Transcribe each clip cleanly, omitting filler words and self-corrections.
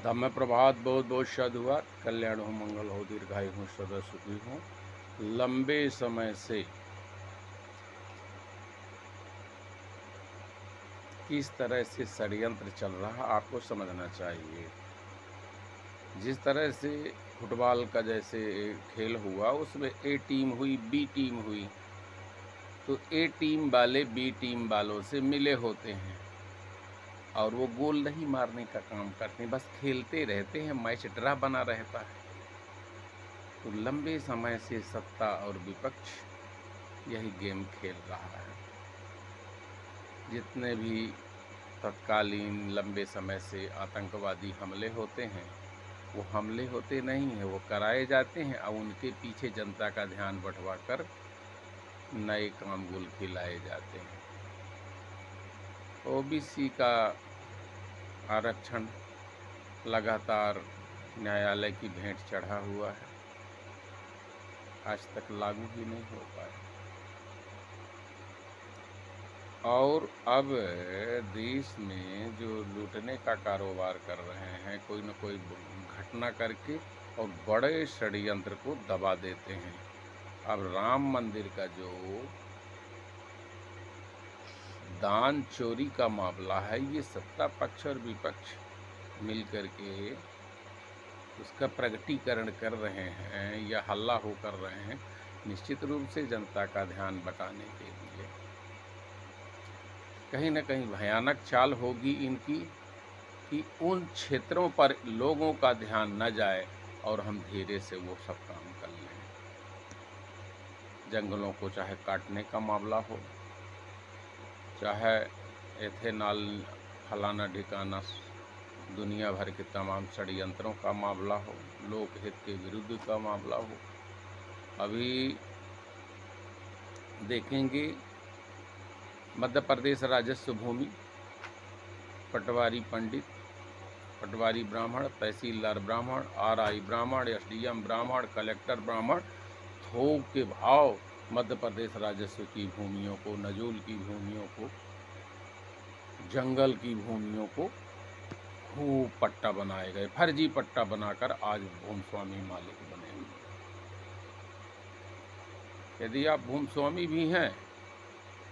धम्म प्रभात बहुत बहुत साधुवाद। कल्याण हो, मंगल हो, दीर्घायु हो, सदा सुखी हो। लंबे समय से किस तरह से षड्यंत्र चल रहा आपको समझना चाहिए। जिस तरह से फुटबॉल का जैसे खेल हुआ, उसमें ए टीम हुई, बी टीम हुई, तो ए टीम वाले बी टीम वालों से मिले होते हैं और वो गोल नहीं मारने का काम करते हैं, बस खेलते रहते हैं, मैच ड्रा बना रहता है। तो लंबे समय से सत्ता और विपक्ष यही गेम खेल रहा है। जितने भी तत्कालीन लंबे समय से आतंकवादी हमले होते हैं, वो हमले होते नहीं हैं, वो कराए जाते हैं और उनके पीछे जनता का ध्यान बंटवा कर नए काम गुल खिलाए जाते हैं। ओबीसी का आरक्षण लगातार न्यायालय की भेंट चढ़ा हुआ है, आज तक लागू ही नहीं हो पाया। और अब देश में जो लूटने का कारोबार कर रहे हैं, कोई न कोई घटना करके और बड़े षड्यंत्र को दबा देते हैं। अब राम मंदिर का जो दान चोरी का मामला है, ये सत्ता पक्ष और विपक्ष मिलकर के उसका प्रगटीकरण कर रहे हैं या हल्ला हो कर रहे हैं, निश्चित रूप से जनता का ध्यान बटाने के लिए। कहीं न कहीं भयानक चाल होगी इनकी कि उन क्षेत्रों पर लोगों का ध्यान न जाए और हम धीरे से वो सब काम कर लें। जंगलों को चाहे काटने का मामला हो, चाहे एथेनॉल फलाना ढिकाना, दुनिया भर के तमाम षड्यंत्रों का मामला हो, लोकहित के विरुद्ध का मामला हो। अभी देखेंगे मध्य प्रदेश राजस्व भूमि, पटवारी पंडित, पटवारी ब्राह्मण, तहसीलदार ब्राह्मण, आरआई ब्राह्मण, एसडीएम ब्राह्मण, कलेक्टर ब्राह्मण, थोक के भाव मध्य प्रदेश राजस्व की भूमियों को, नजूल की भूमियों को, जंगल की भूमियों को खूब पट्टा बनाए गए, फर्जी पट्टा बनाकर आज भूमस्वामी मालिक बने हुए। यदि आप भूमस्वामी भी हैं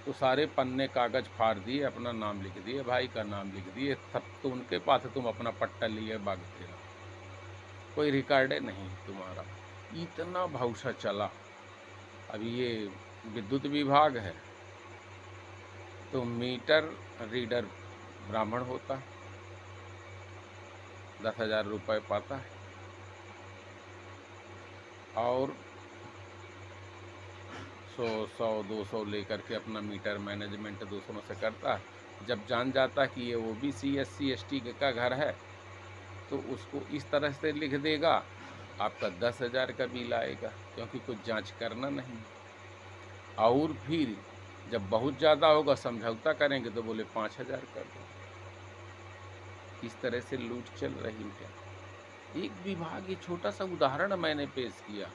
तो सारे पन्ने कागज फाड़ दिए, अपना नाम लिख दिए, भाई का नाम लिख दिए, सब तो उनके पास तुम अपना पट्टा लिए भागते रहो, कोई रिकॉर्डे नहीं तुम्हारा। इतना भौसा चला। अभी ये विद्युत विभाग है तो मीटर रीडर ब्राह्मण होता है, 10,000 रुपये पाता है और 100-200 लेकर के अपना मीटर मैनेजमेंट दूसरों से करता है। जब जान जाता है कि ये ओबीसी SC ST का घर है तो उसको इस तरह से लिख देगा, आपका 10,000 का बिल आएगा, क्योंकि कुछ जांच करना नहीं। और फिर जब बहुत ज़्यादा होगा, समझौता करेंगे तो बोले 5,000 कर दो। इस तरह से लूट चल रही है। एक विभाग, ये छोटा सा उदाहरण मैंने पेश किया,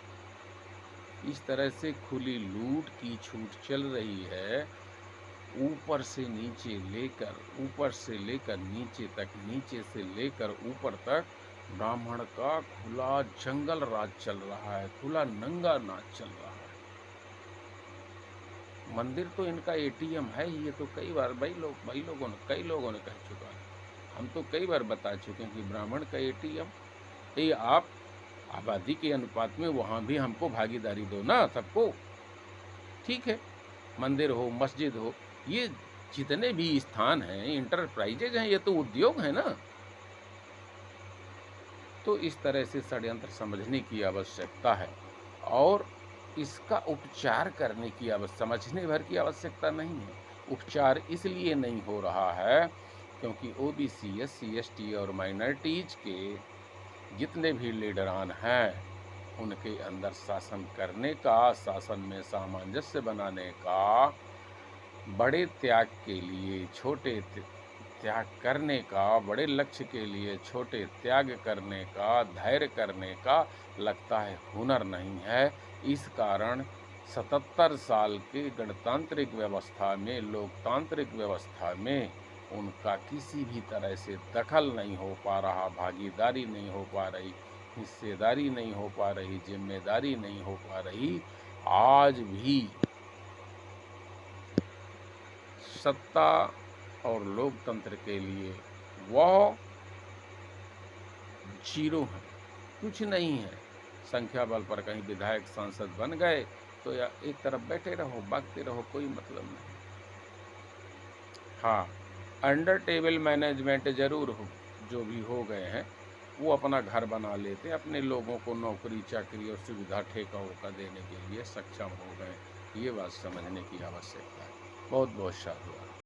इस तरह से खुली लूट की छूट चल रही है। ऊपर से नीचे लेकर, ऊपर से लेकर नीचे तक, नीचे से लेकर ऊपर तक ब्राह्मण का खुला जंगल राज चल रहा है, खुला नंगा नाच चल रहा है। मंदिर तो इनका ATM है ही, ये तो कई बार कई लोगों ने कह चुका है। हम तो कई बार बता चुके हैं कि ब्राह्मण का ATM, ये आप आबादी के अनुपात में वहाँ भी हमको भागीदारी दो ना, सबको। ठीक है, मंदिर हो, मस्जिद हो, ये जितने भी स्थान हैं, इंटरप्राइजेज हैं, ये तो उद्योग है ना। तो इस तरह से षड्यंत्र समझने की आवश्यकता है और इसका उपचार करने की समझने भर की आवश्यकता नहीं है। उपचार इसलिए नहीं हो रहा है क्योंकि OBC SC ST और माइनॉरिटीज के जितने भी लीडरान हैं, उनके अंदर शासन करने का, शासन में सामंजस्य बनाने का, बड़े त्याग के लिए छोटे त्याग करने का, बड़े लक्ष्य के लिए छोटे त्याग करने का, धैर्य करने का लगता है हुनर नहीं है। इस कारण 77 साल के गणतांत्रिक व्यवस्था में, लोकतांत्रिक व्यवस्था में उनका किसी भी तरह से दखल नहीं हो पा रहा, भागीदारी नहीं हो पा रही, हिस्सेदारी नहीं हो पा रही, जिम्मेदारी नहीं हो पा रही। आज भी सत्ता और लोकतंत्र के लिए वह जीरो है, कुछ नहीं है। संख्या बल पर कहीं विधायक सांसद बन गए तो या एक तरफ बैठे रहो, भागते रहो, कोई मतलब नहीं। हाँ, अंडर टेबल मैनेजमेंट ज़रूर हो, जो भी हो गए हैं वो अपना घर बना लेते हैं, अपने लोगों को नौकरी चाकरी और सुविधा ठेका होका देने के लिए सक्षम हो गए। ये बात समझने की आवश्यकता है। बहुत बहुत शाबाश।